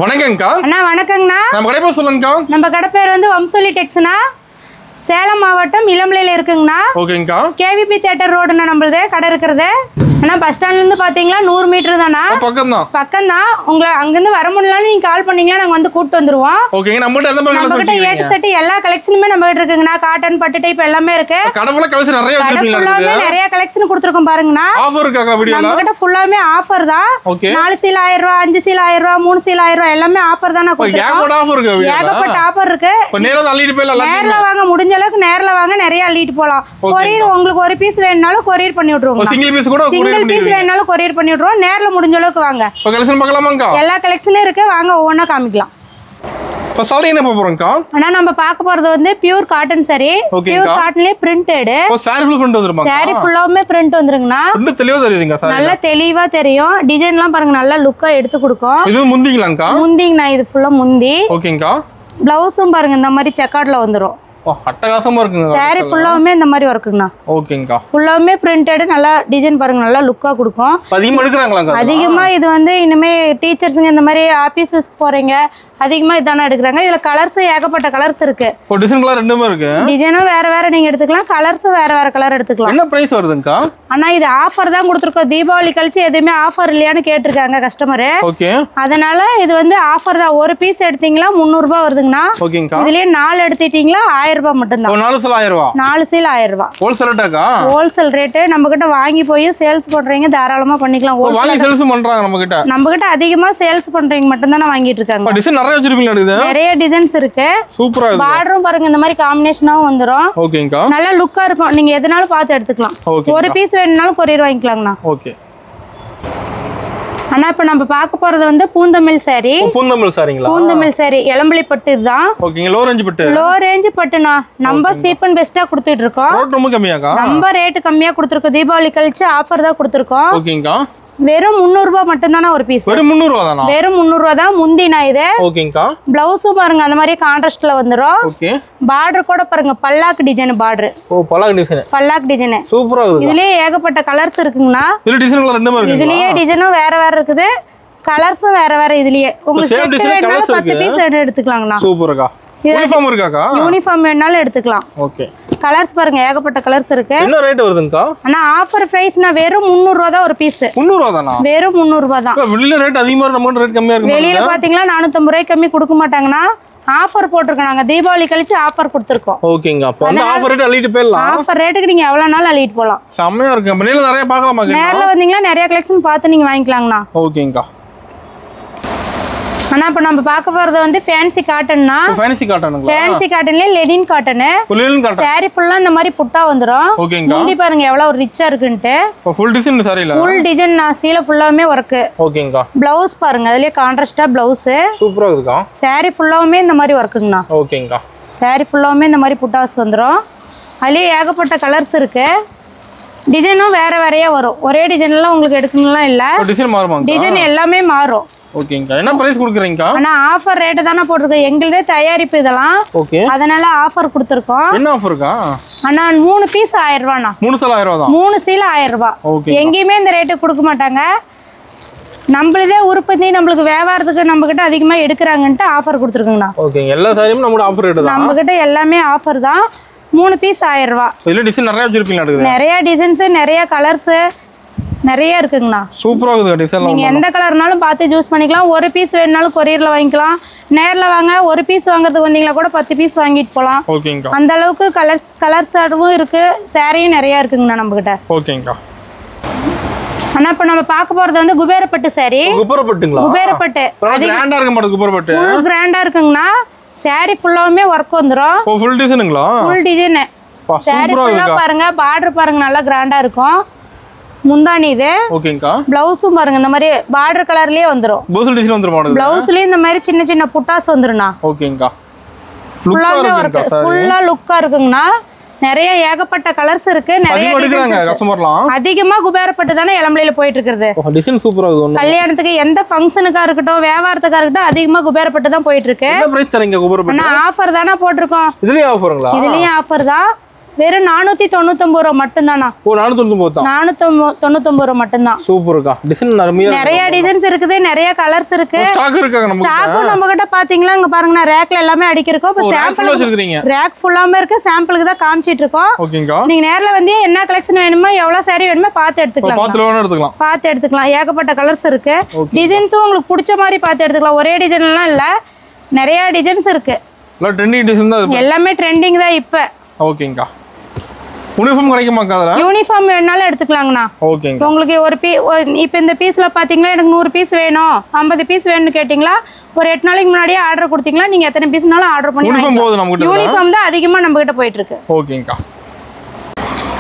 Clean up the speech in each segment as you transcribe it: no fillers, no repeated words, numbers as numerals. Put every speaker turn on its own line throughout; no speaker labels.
வணக்கம்க்கா.
அண்ணா வணக்கங்கண்ணா.
நம்ம கடை பேர் சொல்லுங்கக்கா.
நம்ம கடை பேர் வந்து வம்சோலி டெக்ஸ்னா, சேலம் மாவட்டம் இளம்பிள்ளையில இருக்குங்கண்ணா.
ஓகேங்கக்கா.
கேவிபி தியேட்டர் ரோடுண்ணா நம்மளது கடை இருக்கிறது. அண்ணா பஸ் ஸ்டாண்ட்ல இருந்து பாத்தீங்களா 100 மீட்டர் தானா? பக்கம் தான். உங்களை அங்கிருந்து வர முடியலன்னு நீங்க கால் பண்ணீங்கன்னா நாங்க வந்து கூட்டு வந்துருவோம்.
ஓகேங்க. நம்மகிட்ட எந்த மாதிரி
நம்ம கிட்ட ஏ டு செட் எல்லா கலெக்ஷனுமே நம்ம கிட்ட இருக்குங்கண்ணா. காட்டன் பட்டு டைப் எல்லாமே இருக்கு.
கடவுள கலெக்ஷன் நிறைய வச்சிருக்கீங்க.
நிறைய கலெக்ஷன் கொடுத்துருக்கோம் பாருங்கண்ணா.
ஆஃபர் இருக்காக்கா வீடியோல?
நம்ம கிட்ட ஃபுல்லாமே ஆஃபர் தான். 4 சீல் 1000 ரூபாய், 5 சீல் 1000 ரூபாய், 3 சீல் 1000 ரூபாய் எல்லாமே ஆஃபர் தான்.
ஏகப்பட்ட ஆஃபர் இருக்கு வீடியோல.
ஏகப்பட்ட ஆஃபர் இருக்கு.
நேரா அள்ளிட்டு போய் எல்லாம்
நேர்ல வாங்க, முடிஞ்ச அளவுக்கு நேர்ல வாங்க, நிறைய அள்ளிட்டு போலாம். கொரியர் உங்களுக்கு ஒரு பீஸ் வேணும்னாலும் கொரியர் பண்ணி விட்டுருவோம்.
சிங்கிள் பீஸ் கூட
சிங்கிள் பீஸ் வேணும்னாலும் கொரியர் பண்ணி விட்டுருவோம். நேர்ல முடிஞ்ச அளவுக்கு வாங்க.
இப்ப கலெக்ஷன் பார்க்கலாமாங்கா?
எல்லா கலெக்ஷனும் இருக்கு, வாங்க ஒவ்வொன்றா காமிக்கலாம்.
இப்ப சாரி என்ன போறோம்க்கா?
அண்ணா நம்ம பார்க்க போறது வந்து பியூர் காட்டன் சாரி. பியூர் காட்டன்லயே பிரிண்டட்.
ஓ சாரி ஃபுல் பிரிண்ட் வந்துருமா?
சாரி ஃபுல்லாமே பிரிண்ட் வந்துருங்கண்ணா.
பிரிண்ட் தெளிவா தெரியுதுங்க சாரி.
நல்லா தெளிவா தெரியும். டிசைன்லாம் பாருங்க, நல்லா லுக்கா எடுத்து கொடுக்கும்.
இது முந்திங்களாங்கா?
முந்திங்கண்ணா, இது ஃபுல்லா முந்தி.
ஓகேங்கா.
பிளவுஸும் பாருங்க இந்த மாதிரி செக்கார்ட்ல வந்துரும்.
அட்டகாசமா இருக்குங்க.
சாரி ஃபுல்லாமே இந்த மாதிரி வர்க்குங்கண்ணா.
ஓகேங்கா.
ஃபுல்லாமே பிரிண்டட், நல்லா டிசைன் பாருங்க, நல்லா லுக்கா கொடுக்கும்.
அதிகமா எடுக்கறாங்களாங்க?
அதிகமா இது வந்து இனிமே டீச்சர்ஸ்ங்க இந்த மாதிரி ஆபீஸ் வர்க் போறீங்க அதிகமா இதான எடுக்கறாங்க. இதுல கலர்ஸ் ஏகப்பட்ட கலர்ஸ் இருக்கு.
ஓ டிசைன் கலர் ரெண்டுமே இருக்கு.
டிசைனும் வேற வேற நீங்க எடுத்துக்கலாம், கலர்ஸ் வேற வேற கலர் எடுத்துக்கலாம்.
என்ன பிரைஸ் வருதுங்கா?
அண்ணா இது ஆஃபர் தான் கொடுத்துருக்கோம். தீபாவளி கழிச்சு எதுவுமே ஆஃபர் இல்லையான்னு கேட்டிருக்காங்க கஸ்டமர்.
ஓகே.
அதனால இது வந்து ஆஃபர் தான். ஒரு பீஸ் எடுத்தீங்களா 300 ரூபாய் வருதுங்கண்ணா.
ஓகேங்கா.
இதுலயே 4 எடுத்துட்டீங்களா 1000 ரூபாய் மட்டும் தான்.
4 சீல் 1000 ரூபாய்.
4 சீல் 1000 ரூபாய்.
ஹோல்சேல் ரேட்டாக்கா?
Wholesale rate. நம்ம கிட்ட வாங்கி போய் சேல்ஸ் பண்றீங்க தாராளமா பண்ணிக்கலாம்.
வாங்கி சேல்ஸ் பண்றாங்க நம்ம கிட்ட.
நம்ம கிட்ட அதிகமா சேல்ஸ் பண்றீங்க மட்டும் தான் வாங்கிட்டு இருக்காங்க.
டிசைன் நிறைய வச்சிருப்பீங்களா? இது
நிறைய டிசைன்ஸ் இருக்கு.
சூப்பரா இருக்கு.
பார்டரும் பாருங்க இந்த மாதிரி காம்பினேஷனாவும் வந்துரும்.
ஓகேங்கா.
நல்ல லுக்கா இருக்கும். நீங்க எதனாலும் பார்த்து எடுத்துக்கலாம். ஒரு பீஸ் வேணும்னாலும் கொரியர் வாங்கிக்கலாங்கண்ணா.
ஓகே.
ஆனா இப்ப நம்ம பார்க்க போறது வந்து பூந்தமிழ் சாரி.
பூந்தமிழ் சாரிங்களா? பூந்தமிழ்
சாரி இளம்பிள்ளை பட்டு இதுதான்.
ஓகேங்க. லோ ரேஞ்ச் பட்டு.
லோ ரேஞ்ச் பட்டுனா நம்ம சீப் அண்ட் பெஸ்டா கொடுத்துட்டு இருக்கோம்.
ரேட் ரொம்ப கம்மியாக்கா?
நம்ம ரேட் கம்மியா கொடுத்துருக்கோம். தீபாவளி கழிச்சு ஆஃபர் தான் கொடுத்துருக்கோம்.
ஓகேங்கா.
வெறும் 300 ரூபாய் மட்டும் தானே ஒரு பீஸ்.
வெறும் 300 ரூபாய் தானா?
வெறும் 300 ரூபாய் தான். முந்தினா இது.
ஓகேங்கா.
பிளவுஸும் பாருங்க அந்த மாதிரி கான்ட்ராஸ்ட்ல வந்துரும்.
ஓகே.
பார்டர் கூட பாருங்க பல்லாக்கு டிசைன் பார்டர்.
ஓ பல்லாக்கு டிசைன்.
பல்லாக்கு டிசைன்.
சூப்பரா இருக்கு.
இதுலயே ஏகப்பட்ட கலர்ஸ் இருக்குங்கண்ணா.
இதுல டிசைன் கலர் ரெண்டுமே இருக்கு.
இதுலயே டிசைனும் வேற வேற இருக்குது, கலர்ஸும் வேற வேற. இதுலயே உங்களுக்கு செட் வேணும்னா 10 பீஸ் எடுத்துக்கலாங்கண்ணா.
சூப்பர்க்கா. யூனிஃபார்ம் இருக்காக்கா?
யூனிஃபார்ம் வேணாலும் எடுத்துக்கலாம்.
ஓகே.
கலர்ஸ் பாருங்க ஏகப்பட்ட கலர்ஸ் இருக்கு.
என்ன ரேட் வருதுங்கா?
அண்ணா ஆஃபர் பிரைஸ்னா வெறும் 300 ரூபாய் தான் ஒரு பீஸ்.
300 ரூபாய் தானா?
வெறும் 300 ரூபாய் தான்.
வெளியில ரேட் அதிகமா இருக்கு, நம்ம ரேட் கம்மியா இருக்கு.
வெளியில பாத்தீங்களா 450 ரூபாய் கம்மி கொடுக்க மாட்டாங்கண்ணா. ஆஃபர் போட்டுருக்கோம். நாங்க தீபாவளி கழிச்சு ஆஃபர் கொடுத்துருக்கோம்.
ஓகேங்க. அப்ப அந்த ஆஃபர் ரேட் அள்ளிட்டு போயிடலாம்.
ஆஃபர் ரேட்டுக்கு நீங்க எவ்வளவு நாள் அள்ளிட்டு போலாம்.
செம்மையா இருக்கு. வெளியில நிறைய பார்க்கலாமா?
நேர்ல வந்தீங்களா நிறைய கலெக்ஷன் பார்த்து நீங்க வாங்கிக்கலாங்கண்ணா.
ஓகேங்கா.
ஆனா இப்ப நம்ம பார்க்க போறது வந்து ஃபேன்சி காட்டன்னா.
ஃபேன்சி காட்டனுங்களா?
ஃபேன்சி காட்டன்லயே linen cotton.
Linen cotton.
Sari ஃபுல்லா இந்த மாதிரி புட்டா வந்துரும்.
ஓகேங்க.
முந்தி பாருங்க எவ்வளவு ரிச்சா இருக்குன்னு.
ஃபுல் டிசைன் சாரில.
ஃபுல் டிசைன் சீல ஃபுல்லாமே வர்க்.
ஓகேங்க.
ப்ளவுஸ் பாருங்க அதுலயே கான்ட்ராஸ்டா ப்ளவுஸ்.
சூப்பரா இருக்குக்கா.
சாரி ஃபுல்லாமே இந்த மாதிரி வர்க்குங்கண்ணா.
ஓகேங்க.
சாரி ஃபுல்லாமே இந்த மாதிரி புட்டாஸ் வந்துரும். அதுலயே ஏகப்பட்ட கலர்ஸ் இருக்கு. டிசைனும் வேற வேறையா வரும். ஒரே டிசைன்லாம் உங்களுக்கு எடுக்கணும்லாம் இல்ல.
டிசைன் மாறுமாங்க? டிசைன்
எல்லாமே மாறும்.
ஓகேங்க. என்ன பிரைஸ் கொடுக்குறீங்க?
ஆனா ஆஃபர் ரேட் தான போட்டுருக்கோம். எங்களுதே தயாரிப்பு இதெல்லாம்.
ஓகே.
அதனால ஆஃபர் கொடுத்துருக்கோம்.
என்ன ஆஃபர்க்கா?
அண்ணா 3 பீஸ் 1000 ரூபாய்ண்ணா.
3 சீல் 1000 ரூபாய் தான்.
3 சீல 1000 ரூபாய்.
ஓகே.
எங்கேயுமே இந்த ரேட்டு கொடுக்க மாட்டாங்க. நம்மளதே உற்பத்தி நம்மளுக்கு வியாபாரத்துக்கு நம்ம கிட்ட அதிகமா எடுக்கிறாங்கன்ட்டு ஆஃபர் கொடுத்துருக்கோங்கண்ணா.
ஓகே. எல்லா சாரியும் நம்மளோட ஆஃபர் ரேட் தான்.
நம்ம கிட்ட எல்லாமே ஆஃபர் தான். 3 பீஸ் 1000 ரூபாய்.
இதுல டிசைன் நிறைய வச்சிருப்பீங்க.
நிறைய டிசைன்ஸ், நிறைய கலர்ஸ் நிறைய இருக்குங்கண்ணா.
சூப்பரா இருக்குது டிசைன்.
நீங்க எந்த கலர்னாலும் பார்த்து சூஸ் பண்ணிக்கலாம். ஒரு பீஸ் வேணும்னாலும் கொரியர்ல வாங்கிக்கலாம். நேர்ல வாங்க. ஒரு பீஸ் வாங்குறதுக்கு வந்தீங்களா கூட 10 பீஸ் வாங்கிட்டு போலாம்.
ஓகேங்கா.
அந்த அளவுக்கு கலர்ஸாவும் இருக்கு. சாரியும் நிறைய இருக்குங்கண்ணா நம்ம கிட்ட.
ஓகேங்கா.
ஆனா இப்ப நம்ம பார்க்க போறது வந்து குபேரப்பட்டு சாரி.
குபேரப்பட்டுங்களா?
குபேரப்பட்டு
கிராண்டா இருக்க மாட்டேங்குது. குபேரப்பட்டு
ஃபுல் கிராண்டா இருக்குங்கண்ணா. சாரி ஃபுல்லாமே வர்க் வந்துரும்.
ஓ ஃபுல் டிசைனுங்களா?
Full design. சாரி ஃபுல்லா பாருங்க. பார்டர் பாருங்க நல்லா கிராண்டா இருக்கும். முந்தானி இது.
ஓகேங்கா.
பிளவுஸும் பாருங்க இந்த மாதிரி பார்டர் கலர்லயே வந்துரும்.
ப்ளவுஸ் டிசைன் வந்துரும் மாடல்.
பிளவுஸ்லயே இந்த மாதிரி சின்ன சின்ன புட்டாஸ் வந்துரும்ண்ணா.
ஓகேங்கா.
ஃபுல்லாமே வர்க். ஃபுல்லா லுக்கா இருக்குங்கண்ணா. நிறைய ஏகப்பட்ட கலர்ஸ் இருக்கு. நிறைய
எடுக்கறாங்க கஸ்டமர்லாம்.
அதிகமா குபேரப்பட்டு தானே இளம்பிள்ளையில போயிட்டு இருக்குது.
டிசைன் சூப்பரா இருக்கு.
கல்யாணத்துக்கு எந்த ஃபங்க்ஷனுக்கா இருக்கட்டும் வியாபாரத்துக்கா இருக்கட்டும் அதிகமா குபேரப்பட்டு தான் போயிட்டு இருக்கு.
என்ன பிரைஸ் தரீங்க குபேரப்பட்டு?
ஆனா ஆஃபர் தானே போட்டுருக்கோம்.
இதுலயே ஆஃபருங்களா?
இதுலயும் ஆஃபர் தான். வெறும் 499 ரூபா மட்டும்தானா.
ஓ 499 தான்.
499 ரூபா மட்டும்தான்.
சூப்பர்க்கா. டிசைன்
நிறைய டிசைன்ஸ் இருக்குது, நிறைய கலர்ஸ் இருக்கு.
ஸ்டாக் இருக்காங்க நமக்கு.
ஸ்டாக்கும் நம்ம கிட்ட பாத்தீங்களா இங்க பாருங்க, நான் ரேக்ல எல்லாமே அடிக்கிருக்கோம். இப்ப சாம்பிள்
வச்சிருக்கீங்க.
ரேக் ஃபுல்லாமே இருக்கு, சாம்பிளுக்கு தான் காமிச்சிட்டு இருக்கோம்.
ஓகேங்கா.
நீங்க நேர்ல வந்து என்ன கலெக்ஷன் வேணுமோ எவ்வளவு saree வேணுமோ பார்த்து எடுத்துக்கலாம். பார்த்து எடுத்துக்கலாம். ஏகப்பட்ட கலர்ஸ் இருக்கு. டிசைன்ஸும் உங்களுக்கு பிடிச்ச மாதிரி பார்த்து எடுத்துக்கலாம். ஒரே டிசைன் எல்லாம் இல்ல, நிறைய டிசைன்ஸ் இருக்கு.
எல்லாம் ட்ரெண்டிங் டிசைன் தான்.
எல்லாமே ட்ரெண்டிங் தான் இப்ப.
ஓகேங்கா. யூனிஃபார்ம் கிடைக்குமா காதல?
யூனிஃபார்ம் வேணாலும் எடுத்துக்கலாங்கண்ணா.
ஓகேங்க.
உங்களுக்கு ஒரு இப்போ இந்த பீஸ்ல பாத்தீங்கன்னா எனக்கு 100 பீஸ் வேணும், 50 பீஸ் வேணும்னு கேட்டிங்களா, ஒரு 8 நாளைக்கு முன்னாடியே ஆர்டர் கொடுத்தீங்களா, நீங்க எத்தனை பீஸ்னாலும் ஆர்டர் பண்ணி
யூனிஃபார்ம் போகுது நம்ம கிட்ட.
யூனிஃபார்ம் தான் அதிகமா நம்ம கிட்ட போயிட்டு இருக்கு.
ஓகேங்கா.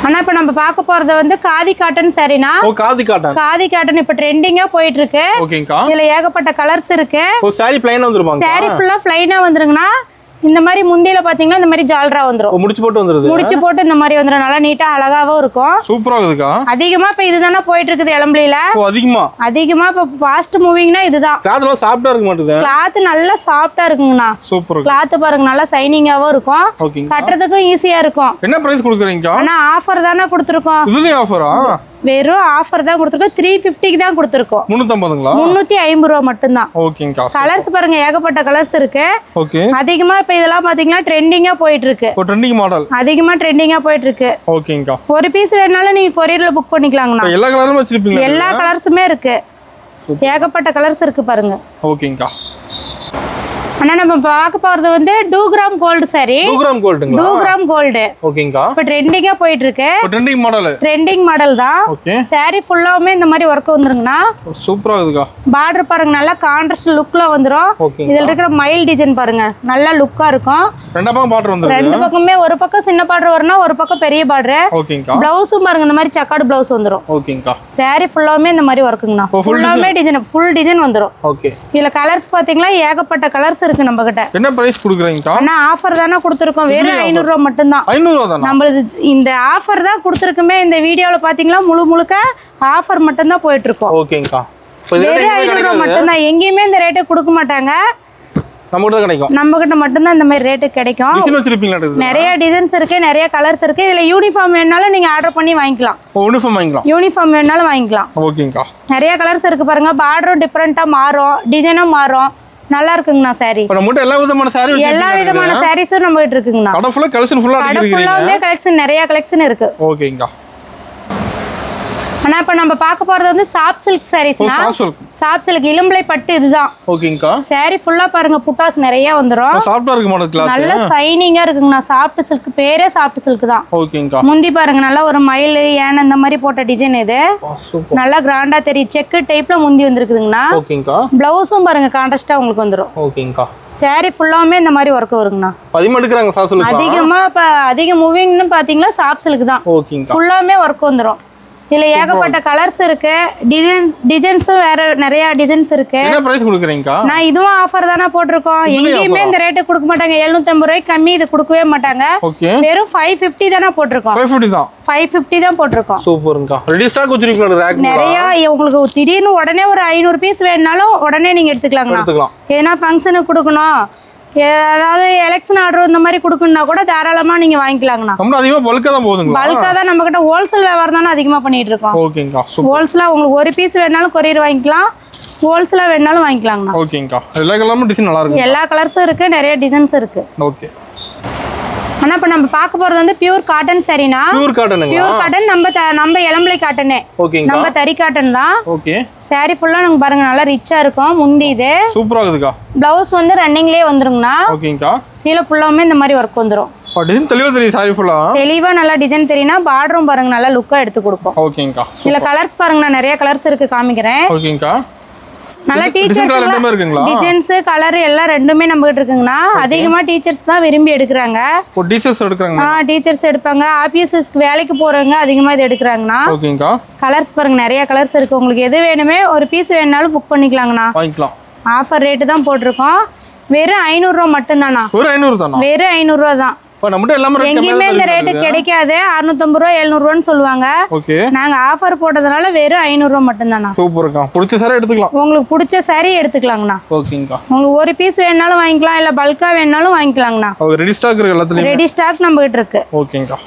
ஆனா இப்ப நம்ம பார்க்க போறது வந்து காதி காட்டன் சாரினா.
ஓ காதி காட்டன்.
காதி காட்டன் இப்ப ட்ரெண்டிங்கா போயிட்டு இருக்கு.
ஓகேங்கா.
இதுல ஏகப்பட்ட கலர்ஸ் இருக்கு.
ஓ சாரி ப்ளைனா வந்துருவாங்க.
சாரி ஃபுல்லா ப்ளைனா வந்துருங்கனா. இந்த மாதிரி முந்தியில பாத்தீங்கன்னா இந்த மாதிரி ஜால்ரா வந்துரும்.
முடிச்சு போட்டு வந்துருது.
முடிச்சு போட்டு இந்த மாதிரி வந்துரும். நல்லா நீட்டா அழகாவும் இருக்கும்.
சூப்பரா இருக்குக்கா.
அதிகமா இப்ப இதுதானே போயிட்டு இருக்குது எலம்பிலில.
ஓ அதிகமா
இப்ப ஃபாஸ்ட் மூவிங்னா இதுதான்.
கிளாத்லாம் சாஃப்ட்டா இருக்க மாட்டேங்குது.
கிளாத் நல்லா சாஃப்ட்டா இருக்குங்கண்ணா.
சூப்பர்.
கிளாத் பாருங்க நல்லா ஷைனிங்காவும் இருக்கும். கட்டறதுக்கும் ஈஸியா இருக்கும்.
என்ன பிரைஸ் கொடுக்குறீங்க?
ஆனா ஆஃபர் தானே கொடுத்திருக்கோம்.
இதுலயே ஆஃபரா?
வெறும் ஆஃபர் தான் கொடுத்திருக்கோம். 350 க்கு தான் கொடுத்திருக்கோம்.
350ங்களா?
350 ரூபாய் மட்டும் தான்.
ஓகேங்கா.
கலர்ஸ் பாருங்க ஏகப்பட்ட கலர்ஸ் இருக்கு.
ஓகே.
அதிகமா இப்ப இதெல்லாம் பாத்தீங்கன்னா ட்ரெண்டிங்கா போயிட்டு இருக்கு.
ஓ ட்ரெண்டிங் மாடல்.
அதிகமா ட்ரெண்டிங்கா போயிட்டு இருக்கு.
ஓகேங்கா.
ஒரு பீஸ் வேணாலும் நீங்க கொரியர்ல புக் பண்ணிக்கலாங்கண்ணா.
எல்லா கலரும் வச்சிருப்பீங்க?
எல்லா கலர்ஸுமே இருக்கு. ஏகப்பட்ட கலர்ஸ் இருக்கு பாருங்க.
ஓகேங்கா.
அண்ணா நம்ம பார்க்க போறது வந்து 2 கிராம் கோல்ட் சாரி.
2 கிராம் கோல்டுங்களா?
2 கிராம் கோல்ட்.
ஓகேங்கா.
இப்ப ட்ரெண்டிங்கா போயிட்டு இருக்கு.
Trending model.
ட்ரெண்டிங் மாடல் தான்.
ஓகே.
சாரி ஃபுல்லாவுமே இந்த மாதிரி வர்க் வந்துருங்கண்ணா.
சூப்பரா இருக்குக்கா.
பார்டர் பாருங்க நல்லா கான்ட்ராஸ்ட் லுக்ல வந்துரும். இதுல இருக்கிற மயில் டிசைன் பாருங்க நல்லா லுக்கா இருக்கும்.
ரெண்டு பக்கம் பார்டர் வந்துரும்.
ரெண்டு பக்கமே ஒரு பக்கம் சின்ன பார்டர் வரணும், ஒரு பக்கம் பெரிய பார்டர்.
ஓகேங்கா.
ப்ளவுஸும் பாருங்க இந்த மாதிரி சக்கார்ட் ப்ளவுஸ் வந்துரும்.
ஓகேங்கா.
சாரி ஃபுல்லாவுமே இந்த மாதிரி வர்க்குங்கண்ணா. ஃபுல்லாவுமே டிசைன் ஃபுல் டிசைன் வந்துரும்.
ஓகே.
இதுல கலர்ஸ் பாத்தீங்களா ஏகப்பட்ட கலர்ஸ் இருக்கு நம்ம கிட்ட.
என்ன பிரைஸ் குடுக்குறீங்க?
அண்ணா ஆஃபர் தான கொடுத்திருக்கோம். வெறும் 500 ரூபாய் மட்டும் தான்.
500 ரூபாய் தானா?
நம்மளது இந்த ஆஃபர் தான் கொடுத்திருக்கோமே. இந்த வீடியோல பாத்தீங்களா முழுக்க ஆஃபர் மட்டும் தான் போயிட்டு இருக்கோம்.
ஓகேங்கா.
வெறும் 500 ரூபாய் மட்டும் தான். எங்கேயுமே இந்த ரேட்டை கொடுக்க மாட்டாங்க.
நம்ம கிட்ட கிடைக்கும்.
நம்ம கிட்ட மட்டும் தான் இந்த மாதிரி ரேட் கிடைக்கும்.
டிசைன் வச்சிருப்பீங்களா?
நிறைய டிசைன்ஸ் இருக்கு, நிறைய கலர்ஸ் இருக்கு. இதுல யூனிஃபார்ம் வேணாலும் நீங்க ஆர்டர் பண்ணி வாங்கிக்கலாம்.
யூனிஃபார்ம் வாங்கிக்கலாம்.
யூனிஃபார்ம் வேணாலும் வாங்கிக்கலாம்.
ஓகேங்கா.
நிறைய கலர்ஸ் இருக்கு பாருங்க. பார்டரும் டிஃபரண்டா மாறும், டிசைனும் மாறும். நல்லா இருக்குங்கண்ணா சாரி.
இப்ப நம்ம எல்லா விதமான சாரி வச்சிருக்கீங்க.
எல்லா விதமான சாரீஸும் நம்ம கிட்ட இருக்குங்கண்ணா.
கடை ஃபுல்லா கலெக்ஷன் ஃபுல்லா அடிக்கிறீங்க.
கடை ஃபுல்லாவே கலெக்ஷன் நிறைய கலெக்ஷன் இருக்கு.
ஓகேங்கா.
ஆனா இப்ப நம்ம பார்க்க போறது வந்து சாஃப்ட் சில்க் சாரீஸ்னா. சாஃப்ட் சில்க் இளம்பிள்ளை பட்டு இதுதான்.
ஓகேங்கா.
சாரி ஃபுல்லா பாருங்க புட்டாஸ் நிறைய வந்துரும்.
சாஃப்ட்டா இருக்கு மாடல் கிளாத்.
நல்ல ஷைனிங்கா இருக்குங்கண்ணா. சாஃப்ட் சில்க் பேரே சாஃப்ட் சில்க் தான்.
ஓகேங்கா.
முந்தி பாருங்க நல்லா ஒரு மயில் யானை இந்த மாதிரி போட்ட டிசைன் இது. நல்லா கிராண்டா தெரியும். செக் டைப்ல முந்தி வந்திருக்குதுங்கண்ணா.
ஓகேங்கா.
ப்ளவுஸும் பாருங்க கான்ட்ராஸ்டா உங்களுக்கு வந்துரும்.
ஓகேங்கா.
சாரி ஃபுல்லாமே இந்த மாதிரி வர்க் வருங்கண்ணா.
அதிகமா எடுக்கறாங்க சாஃப்ட் சில்க்.
அதிகமா இப்ப அதிக மூவிங்னு பாத்தீங்களா சாஃப்ட் சில்க் தான்.
ஓகேங்கா.
ஃபுல்லாமே வர்க் வந்துரும். இதுல ஏகப்பட்ட கலர்ஸ் இருக்கு. டிசைன்ஸும் வேற நிறைய டிசைன்ஸ் இருக்கு.
என்ன பிரைஸ் குடுக்குறீங்க?
நான் இதுவும் ஆஃபர் தான போட்டுருக்கோம். எங்கேயுமே இந்த ரேட் கொடுக்க மாட்டாங்க. 750 ரூபாய்க்கு கம்மி இது கொடுக்கவே மாட்டாங்க. வெறும் 550 தான போட்டுருக்கோம். 550 தான். 550 தான் போட்டுருக்கோம்.
சூப்பர்ங்கா. ரெடி ஸ்டாக் வச்சிருக்கீங்களா ரேக்?
நிறைய உங்களுக்கு திடீர்னு உடனே ஒரு 500 பீஸ் வேணும்னாலும் உடனே நீங்க எடுத்துக்கலாம். ஏன்னா ஃபங்க்ஷனுக்கு கொடுக்கணும், ஏதாவது எலெக்ஷன் ஆர்டர் இந்த மாதிரி கொடுக்கணும்னா கூட தாராளமா நீங்க வாங்கிக்கலாங்கண்ணா.
நம்ம அதிகமா பல்கா தான் போகுதுங்களா?
பல்கா தான் நம்ம கிட்ட ஹோல்சேல் வியாபாரம் தானே அதிகமா பண்ணிட்டு இருக்கோம்.
ஓகேங்கா.
ஹோல்சேலா உங்களுக்கு ஒரு பீஸ் வேணாலும் கொரியர் வாங்கிக்கலாம், ஹோல்சேலா வேணாலும் வாங்கிக்கலாங்கண்ணா.
ஓகேங்கா. எல்லா கலரும் டிசைன் நல்லா இருக்கு.
எல்லா கலர்ஸும் இருக்கு, நிறைய டிசைன்ஸ் இருக்கு.
ஓகே.
ஆனா இப்ப நம்ம பார்க்க போறது வந்து பியூர் காட்டன் சாரினா.
பியூர் காட்டனுங்க.
பியூர் காட்டன் நம்ம இளம்பிள்ளை காட்டனே.
ஓகேங்கா.
நம்ம தறி காட்டன் தான்.
ஓகே.
சாரி ஃபுல்லா நீங்க பாருங்க நல்லா ரிச்சா இருக்கும். முந்தி இது
சூப்பரா இருக்குதுக்கா.
ப்ளவுஸ் வந்து ரன்னிங்லயே வந்துருங்கண்ணா.
ஓகேங்கா.
சீல ஃபுல்லாமே இந்த மாதிரி வர்க் வந்துரும்.
டிசைன் தெளிவா தெரியும். சாரி ஃபுல்லா
தெளிவா நல்லா டிசைன் தெரியுனா பார்டரும் பாருங்க நல்லா லுக்கா எடுத்து கொடுக்கும்.
ஓகேங்கா.
இதுல கலர்ஸ் பாருங்க, நான் நிறைய கலர்ஸ் இருக்கு காமிக்கிறேன்.
ஓகேங்கா.
நல்ல டீச்சர்ஸ்
ரெண்டுமே இருக்குங்களா?
டிசைன்ஸ் கலர் எல்லாம் ரெண்டுமே நம்ம கிட்ட இருக்குங்கண்ணா. அதிகமா டீச்சர்ஸ் தான் விரும்பி எடுக்கிறாங்க.
ஓ டீச்சர்ஸ் எடுக்கறாங்க.
டீச்சர்ஸ் எடுப்பாங்க. ஆபீஸ்க்கு வேலைக்கு போறவங்க அதிகமா இது எடுக்கறாங்கண்ணா.
ஓகேங்கா.
கலர்ஸ் பாருங்க நிறைய கலர்ஸ் இருக்கு. உங்களுக்கு எது வேணுமே ஒரு பீஸ் வேணாலும் புக் பண்ணிக்கலாங்கண்ணா.
வாங்கிக்கலாம்.
ஆஃபர் ரேட் தான் போட்டிருக்கோம். வெறும் 500 ரூபாய் மட்டும் தானா?
வெறும் 500 தானா?
வெறும் 500 ரூபாய் தான். எங்கேயுமே இந்த ரேட்டு கிடைக்காது. 650 ரூபாய் 700 ரூபான்னு சொல்லுவாங்க. நாங்க ஆஃபர் போட்டதுனால வெறும் 500 ரூபாய் மட்டும் தானா.
சூப்பர்க்கா. பிடிச்ச சாரி எடுத்துக்கலாம்.
உங்களுக்கு பிடிச்ச சாரி எடுத்துக்கலாங்கண்ணா.
ஓகேங்கா.
உங்களுக்கு ஒரு பீஸ் வேணாலும் வாங்கிக்கலாம், இல்ல பல்கா வேணாலும் வாங்கிக்கலாங்கண்ணா.
ரெடி ஸ்டாக் இருக்கு எல்லாத்துலயும்.
ரெடி ஸ்டாக் நம்ம கிட்ட இருக்கு.
ஓகேங்கா.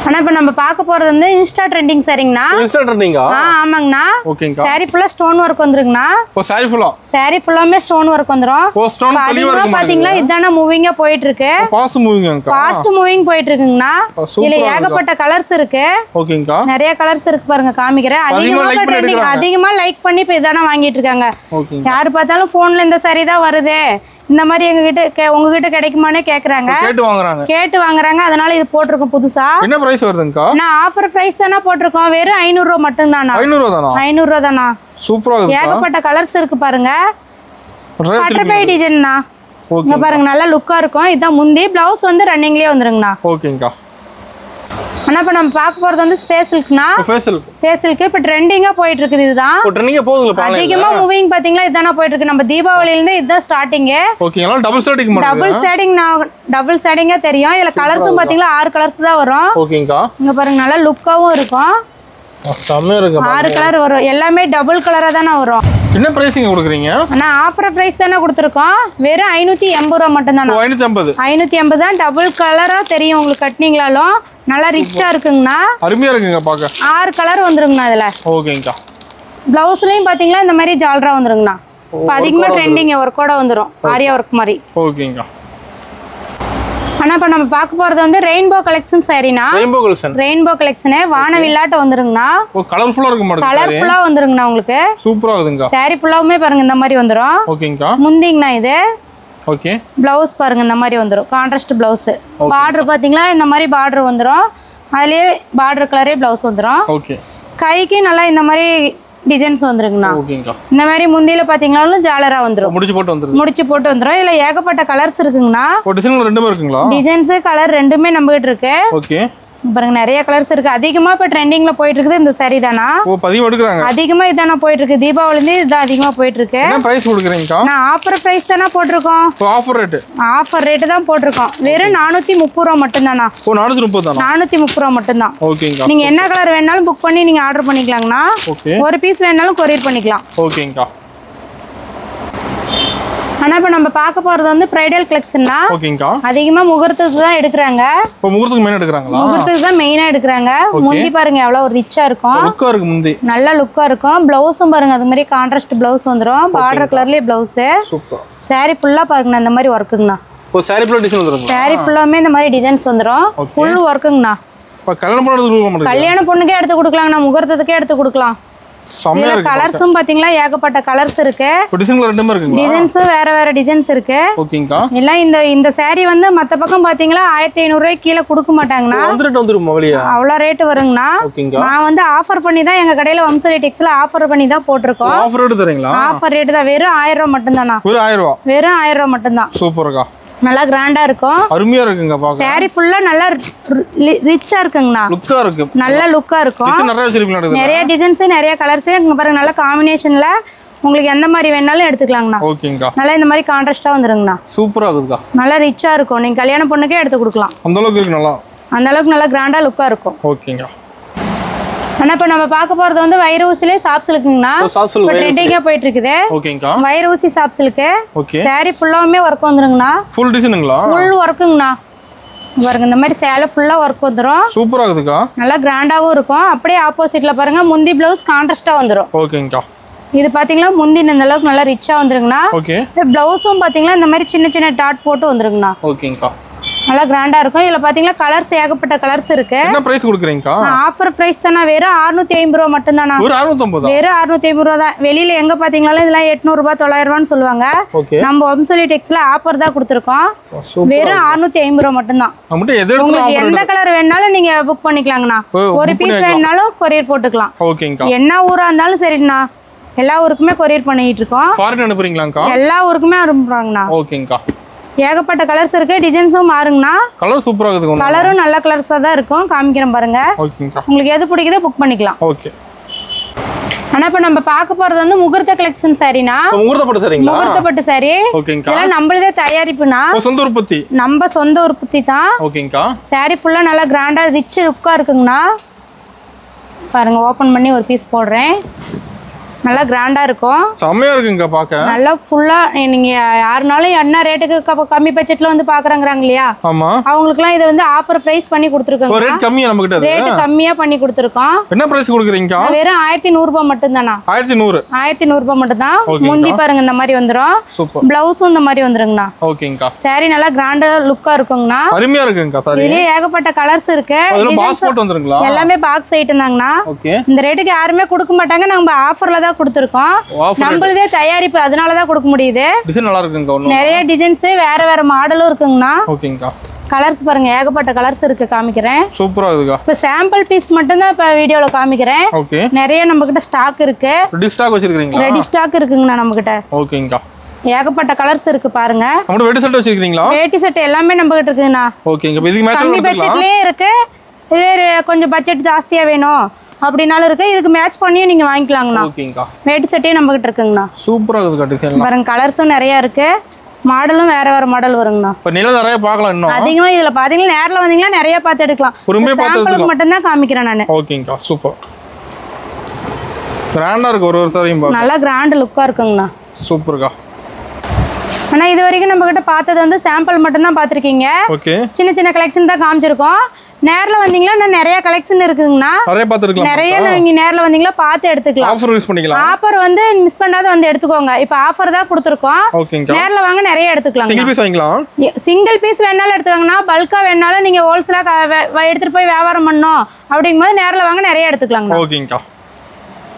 ஆனா இப்ப நம்ம பார்க்க போறது வந்து இன்ஸ்டா ட்ரெண்டிங் சாரிங்கண்ணா.
இன்ஸ்டா ட்ரெண்டிங்கா?
ஆமாங்கண்ணா.
ஓகேங்கா.
சாரி ஃபுல்லா ஸ்டோன் ஒர்க் வந்துருங்கண்ணா.
சாரி ஃபுல்லா?
சாரி ஃபுல்லாமே ஸ்டோன் ஒர்க் வந்துரும்.
ஸ்டோன் தெளிவா இருக்கு.
பாத்தீங்களா இதான மூவிங்கா போயிட்டு இருக்கு.
ஃபாஸ்ட் மூவிங்கா?
ஃபாஸ்ட் மூவிங் போயிட்டு இருக்குங்கண்ணா. இதுல ஏகப்பட்ட கலர்ஸ் இருக்கு.
ஓகேங்கா.
நிறைய கலர்ஸ் இருக்கு பாருங்க, காமிக்கிறேன். அதிகமா லைக் பண்ணி இப்ப இதான வாங்கிட்டு இருக்காங்க. யாரு பார்த்தாலும் போன்ல இந்த சாரி தான் வருது, இந்த மாதிரி உங்ககிட்ட கிடைக்குமானே கேக்குறாங்க, கேட்டு வாங்குறாங்க. அதனால இது போட்டுருக்கோம் புதுசா. என்ன பிரைஸ் வருதுங்கக்கா? நான் ஆஃபர் பிரைஸ் தானா போட்டுருக்கோம். வெறும் 500 ரூபாய் மட்டும் தானா. 500 ரூபாய் தானா. சூப்பரா இருக்கு. ஏகப்பட்ட கலர்ஸ் இருக்கு பாருங்க. பட்டர்ஃப்ளை டிசைன்னா இங்க பாருங்க, நல்லா லுக்கா இருக்கும். இதான் முந்தி. பிளவுஸ் வந்து ரன்னிங்லயே வந்துருங்கண்ணா. ஓகேங்கா. ஆனா இப்ப நம்ம பார்க்க போறது வந்து ஸ்பேஸ் சில்க்னா. ஸ்பேஸ் சில்க் இப்ப ட்ரெண்டிங்கா போயிட்டு இருக்குது. இதுதான் ட்ரெண்டிங்கா போகுதுல. அதிகமா மூவிங் பாத்தீங்களா இதான போயிட்டு இருக்கு. நம்ம தீபாவளில இருந்து இதுதான் ஸ்டார்டிங். ஓகேங்களா. டபுள் ஷேடிங்கா தெரியும். இதுல கலர்ஸும் பாத்தீங்களா 6 கலர்ஸ் தான் வரும். ஓகேங்கா. இங்க பாருங்க, நல்லா லுக்காவும் இருக்கும். செம்மயா இருக்கு. 6 கலர் வரும். எல்லாமே டபுள் கலரா தான வரும். என்ன பிரைசிங் கொடுக்குறீங்க? நான் ஆஃபர் பிரைஸ் தான கொடுத்துருக்கோம். வெறும் 580 ரூபாய் மட்டும் தான. 580 தான். டபுள் கலரா தெரியும் உங்களுக்கு கட்டினீங்களாலும். நல்லா ரிச்சா இருக்குங்கண்ணா. அருமையா இருக்குங்க பாக்க. 6 கலர் வந்துருங்கண்ணா இதுல. ஓகேங்கா. பிளவுஸ்லயும் பாத்தீங்களா இந்த மாதிரி ஜால்ரா வந்துருங்கண்ணா. இப்ப அதிகமா ட்ரெண்டிங் ஒர்க்கோட வந்துரும். ஆரியா ஒர்க் மாதிரி. ஓகேங்கா. ஆனா இப்ப நம்ம பார்க்க போறது வந்து ரெயின்போ கலெக்ஷன் சாரினா. ரெயின்போ கலெக்ஷன் வானவில்லாட்ட வந்துருங்கண்ணா. கலர்ஃபுல்லா இருக்கு மாடல். கலர்ஃபுல்லா வந்துருங்கண்ணா உங்களுக்கு. சூப்பரா இருக்குங்க. சாரி ஃபுல்லாவுமே பாருங்க இந்த மாதிரி வந்துரும். ஓகேங்கா. முந்திங்கண்ணா இது. ஓகே. பிளவுஸ் பாருங்க இந்த மாதிரி வந்துரும். Contrast blouse. பார்டர் பாத்தீங்களா இந்த மாதிரி பார்டர் வந்துரும். அதுலயே பார்டர் கலரே பிளவுஸ் வந்துரும். ஓகே. கைக்கு நல்லா இந்த மாதிரி டிசைன்ஸ் வந்துருங்கண்ணா. ஓகேங்கா. இந்த மாதிரி முந்தியில பாத்தீங்கன்னாலும் ஜாலரா வந்துரும். முடிச்சு போட்டு வந்துரும். இதுல ஏகப்பட்ட கலர்ஸ் இருக்குங்கண்ணா. டிசைன் ரெண்டுமே இருக்குங்களா? டிசைன்ஸ் கலர் ரெண்டுமே நம்ம கிட்ட இருக்கு. ஓகே. பாருங்க நிறைய கலர்ஸ் இருக்கு. அதிகமா இப்ப ட்ரெண்டிங்ல போயிட்டு இருக்குது இந்த சாரி தானா. பதிவு எடுக்கறாங்க. அதிகமா இதான போயிட்டு இருக்கு. தீபாவளில இருந்து இதான் அதிகமா போயிட்டு இருக்கு. என்ன பிரைஸ் கொடுக்குறீங்கக்கா? நான் ஆஃபர் பிரைஸ் தான போட்டுருக்கோம். ஆஃபர் ரேட் தான் போட்டுருக்கோம். வெறும் 430 ரூபாய் மட்டும் தானா. 430 தானா. 430 ரூபாய் மட்டும் தான். ஓகேங்கா. நீங்க என்ன கலர் வேணாலும் புக் பண்ணி நீங்க ஆர்டர் பண்ணிக்கலாம்னா. ஒரு பீஸ் வேணாலும் கொரியர் பண்ணிக்கலாம். ஓகேங்கா. ஆனா இப்ப நம்ம பார்க்க போறது வந்து பிரைடல் கலெக்ஷன்னா. ஓகேங்கா. அதிகமா முகூர்த்தத்துக்கு தான் எடுக்கறாங்க. இப்போ முகூர்த்தத்துக்கு மெயினா எடுக்கறாங்களா? முகூர்த்தத்துக்கு தான் மெயினா எடுக்கறாங்க. முந்தி பாருங்க எவ்வளவு ரிச்சா இருக்கும். லுக்கா இருக்கு முந்தி. நல்ல லுக்கா இருக்கும். பிளவுஸும் பாருங்க அது மாதிரி கான்ட்ராஸ்ட் பிளவுஸ் வந்துரும். பார்டர் கலர்லயே பிளவுஸ். சூப்பர். சாரி ஃபுல்லா பாருங்க இந்த மாதிரி வர்க்குங்கண்ணா. ஓ சாரி ஃபுல்லா டிசைன் வந்துரும். சாரி ஃபுல்லாமே இந்த மாதிரி டிசைன்ஸ் வந்துரும். ஃபுல் வர்க்குங்கண்ணா. இப்ப கல்யாண பொண்ணுக்கே எடுத்து கொடுக்கலாம்ண்ணா. முகூர்த்தத்துக்கே எடுத்து கொடுக்கலாம். கலர்ஸும் பாத்தீங்களா ஏகப்பட்ட கலர்ஸ் இருக்கு. டிசைன்ஸும் வேற வேற டிசைன்ஸ் இருக்கு. ஓகேங்கா. எல்லாம் இந்த சாரி வந்து மத்த பக்கம் பாத்தீங்களா 1500 ரூபாய்க்கு கீழ கொடுக்க மாட்டாங்கண்ணா. அவ்வளவு ரேட் வருங்கண்ணா. நான் வந்து ஆஃபர் பண்ணி தான் எங்க கடையில வம்சலி டெக்ஸ்ல ஆஃபர் பண்ணி தான் போட்டிருக்கோம். ஆஃபர் ரேட் தரீங்களா? ஆஃபர் ரேட் தான். வெறும் 1000 ரூபாய் மட்டும் தானா. வெறும் 1000 ரூபாய் மட்டும் தான். சூப்பர்க்கா. நல்லா கிராண்டா இருக்கும். அருமையா இருக்குங்க பாக்க. சாரி ஃபுல்லா நல்லா ரிச்சா இருக்குங்கண்ணா. லுக்கா இருக்கு. நல்ல லுக்கா இருக்கும். நிறைய டிசைன்ஸ் நிறைய கலர்ஸ் இங்க பாருங்க. நல்ல காம்பினேஷன்ல உங்களுக்கு எந்த மாதிரி வேணாலும் எடுத்துக்கலாங்கண்ணா. ஓகேங்கா. நல்லா இந்த மாதிரி கான்ட்ராஸ்டா வந்துருங்கண்ணா. சூப்பரா இருக்குக்கா. நல்லா ரிச்சா இருக்கும். நீங்க கல்யாண பொண்ணுக்கே எடுத்து கொடுக்கலாம். அந்த அளவுக்கு இருக்கு. அந்த அளவுக்கு நல்லா கிராண்டா லுக்கா இருக்கும். ஓகேங்கா. ஆனா இப்ப நம்ம பார்க்க போறது வந்து வைர ஊசிலே சாப் சில்க்குங்கண்ணா. ட்ரெண்டிங்கா போயிட்டு இருக்குது. ஓகேங்கா. வைர ஊசி சாப் சில்க். சாரி ஃபுல்லாவுமே ஒர்க் வந்துருங்கண்ணா. ஃபுல் டிசைனுங்களா? ஃபுல் ஒர்க்குங்கண்ணா. பாருங்க இந்த மாதிரி சேலை ஃபுல்லா ஒர்க் வந்துரும். சூப்பரா இருக்குக்கா. நல்லா கிராண்டாவும் இருக்கும். அப்படியே ஆப்போசிட்ல பாருங்க முந்தி பிளவுஸ் கான்ட்ராஸ்டா வந்துரும். ஓகேங்கா. இது பாத்தீங்களா முந்தி இந்த அளவுக்கு நல்லா ரிச்சா வந்துருங்கண்ணா. ஓகே. பிளவுஸும் பாத்தீங்களா இந்த மாதிரி சின்ன சின்ன டாட் போட்டு வந்துருங்கண்ணா. ஓகேங்கா. நல்லா கிராண்டா இருக்கும். இதுல பாத்தீங்களா கலர்ஸ் ஏகப்பட்ட கலர்ஸ் இருக்கு. என்ன பிரைஸ் கொடுக்குறீங்கக்கா? ஆஃபர் பிரைஸ் தானா. வெறும் 650 ரூபாய் மட்டும் தானா. வெறும் 650 ரூபாய் தான். வெளியில எங்க பாத்தீங்களா இதெல்லாம் 800 ரூபாய் 900 ரூபாய்னு சொல்லுவாங்க. நம்ம வம்சலி டெக்ஸ்ல ஆஃபர் தான் கொடுத்துருக்கோம். வெறும் 650 ரூபாய் மட்டும் தான். உங்களுக்கு எந்த கலர் வேணாலும் நீங்க புக் பண்ணிக்கலாங்கண்ணா. ஒரு பீஸ் வேணாலும் கொரியர் போட்டுக்கலாம். ஓகேங்கா. என்ன ஊரா இருந்தாலும் சரிண்ணா. எல்லா ஊருக்குமே கொரியர் பண்ணிட்டு இருக்கோம். ஃபாரின் அனுப்புறீங்களாங்கா? எல்லா ஊருக்குமே அனுப்புறாங்கண்ணா. ஓகேங்கா. ஏகப்பட்ட கலர்ஸ் இருக்கு. டிசைன்ஸும் மாறுங்கண்ணா. கலர் சூப்பரா இருக்கு. கலரும் நல்ல கலர்ஸா தான் இருக்கும். காமிக்கிறேன் பாருங்க. உங்களுக்கு எது பிடிக்குதோ புக் பண்ணிக்கலாம். ஓகே. ஆனா இப்ப நம்ம பார்க்க போறது வந்து முகூர்த்த கலெக்ஷன் சாரினா. முகூர்த்தப்பட்டு சாரி. இதெல்லாம் நம்மளதே தயாரிப்புனா. சொந்த உற்பத்தி. நம்ம சொந்த உற்பத்தி தான். ஓகேங்கா. சாரி ஃபுல்லா நல்லா கிராண்டா ரிச் லுக்கா இருக்குங்கண்ணா. பாருங்க ஓபன் பண்ணி ஒரு பீஸ் போடுறேன். நல்லா கிராண்டா இருக்கும்.
செமையா இருக்குங்க பாக்க.
நல்லா ஃபுல்லா நீங்க யாருனாலும் என்ன ரேட்டுக்கு கம்மி பட்ஜெட்ல வந்து பாக்குறாங்கறாங்க இல்லையா?
ஆமா.
அவங்களுக்குலாம் இது வந்து ஆஃபர் பிரைஸ் பண்ணி கொடுத்திருக்கோம்.
ரேட் கம்மியா நம்ம கிட்ட.
ரேட் கம்மியா பண்ணி கொடுத்திருக்கோம்.
என்ன பிரைஸ் கொடுக்குறீங்க?
வெறும் 1100 ரூபாய் மட்டும் தானா?
1100
ரூபாய் மட்டும் தான். முந்தி பாருங்க இந்த மாதிரி வந்துரும்.
சூப்பர்.
ப்ளவுஸும் இந்த மாதிரி வந்துருங்கண்ணா.
ஓகேங்கா.
சாரி நல்லா கிராண்டா லுக்கா இருக்குங்கண்ணா.
அருமையா இருக்குங்க சாரி.
இதுல ஏகப்பட்ட கலர்ஸ் இருக்கு.
அதுல பாக்ஸ் போட்டு வந்துருங்களா?
எல்லாமே பாக்ஸ் ஐட்டம் தாங்கண்ணா.
ஓகே.
இந்த ரேட்டுக்கு யாருமே கொடுக்க மாட்டாங்க. நம்ம ஆஃபர்ல தான் கொடுத்திருக்கோம். நம்மளதே தயாரிப்பு அதனால தான் கொடுக்க முடியுது.
டிசைன் நல்லா இருக்குங்க.
நிறைய டிசைன்ஸ் வேற வேற மாடலும் இருக்குங்கண்ணா.
ஓகேங்கா.
கலர்ஸ் பாருங்க ஏகப்பட்ட கலர்ஸ் இருக்கு காமிக்கிறேன்.
சூப்பரா இருக்குங்க.
இப்ப சாம்பிள் பீஸ் மட்டும் தான் இப்ப வீடியோல காமிக்கிறேன்.
ஓகே.
நிறைய நம்ம கிட்ட ஸ்டாக் இருக்கு.
ரெடி ஸ்டாக் வச்சிருக்கீங்களா?
ரெடி ஸ்டாக் இருக்குங்கண்ணா நம்ம கிட்ட.
ஓகேங்கா.
ஏகப்பட்ட கலர்ஸ் இருக்கு பாருங்க.
நம்ம வேட்டி செட் வச்சிருக்கீங்களா?
வேட்டி செட் எல்லாமே நம்ம கிட்ட இருக்குங்கண்ணா.
ஓகேங்க. இதுக்கு மேட்ச்
கம்மி பட்ஜெட்லயே இருக்கு. இது கொஞ்சம் பட்ஜெட் ஜாஸ்தியா வேணும் அப்படினாலும் இருக்கு. இதுக்கு மேட்ச் பண்ணியும் நீங்க வாங்கிக்கலாங்கண்ணா.
ஓகேங்கா.
வேட்டி செட்டே நம்ம கிட்ட இருக்குங்கண்ணா.
சூப்பரா இருக்கு டிசைன்லாம்.
பாருங்க கலர்ஸும் நிறைய இருக்கு. மாடலும் வேற வேற மாடல் வருங்கண்ணா.
இப்ப நில நிறைய பார்க்கலாம். இன்னும்
அதிகமா இதுல பாத்தீங்கன்னா நேர்ல வந்தீங்கன்னா நிறைய பார்த்து எடுக்கலாம்.
பொறுமையா பார்த்து எடுக்கலாம்.
மட்டும் தான் காமிக்கிறேன் நான்.
ஓகேங்கா. சூப்பர். கிராண்டா இருக்கு. ஒரு சாரியும் பாருங்க.
நல்லா கிராண்ட் லுக்கா இருக்குங்கண்ணா.
சூப்பர்க்கா.
ஆனா இது வரைக்கும் நம்ம கிட்ட பார்த்தது வந்து சாம்பிள் மட்டும் தான் பாத்திருக்கீங்க.
ஓகே.
சின்ன சின்ன கலெக்ஷன் தான் காமிச்சிருக்கோம். நேர்ல வந்தீங்கன்னா நிறைய கலெக்ஷன் இருக்குங்கண்ணா.
நிறைய பார்த்துக்கலாம்.
நிறைய நீங்க நேர்ல வந்தீங்கன்னா பார்த்து எடுத்துக்கலாம்.
ஆஃபர் யூஸ் பண்ணிக்கலாம்.
ஆஃபர் வந்து மிஸ் பண்ணாத வந்து எடுத்துக்கோங்க. இப்போ ஆஃபர் தான் கொடுத்துருக்கோம்.
ஓகேங்க.
நேர்ல வாங்க நிறைய எடுத்துக்கலாம்.
சிங்கிள் பீஸ் வாங்கிக்கலாம்.
சிங்கிள் பீஸ் வேணாலும் எடுத்துக்கோங்கண்ணா. பல்கா வேணாலும் நீங்க ஹோல்சேலா எடுத்துட்டு போய் வியாபாரம் பண்ணணும் அப்படிங்கும்போது நேர்ல வாங்க நிறைய எடுத்துக்கலாங்க.
ஓகேங்கா.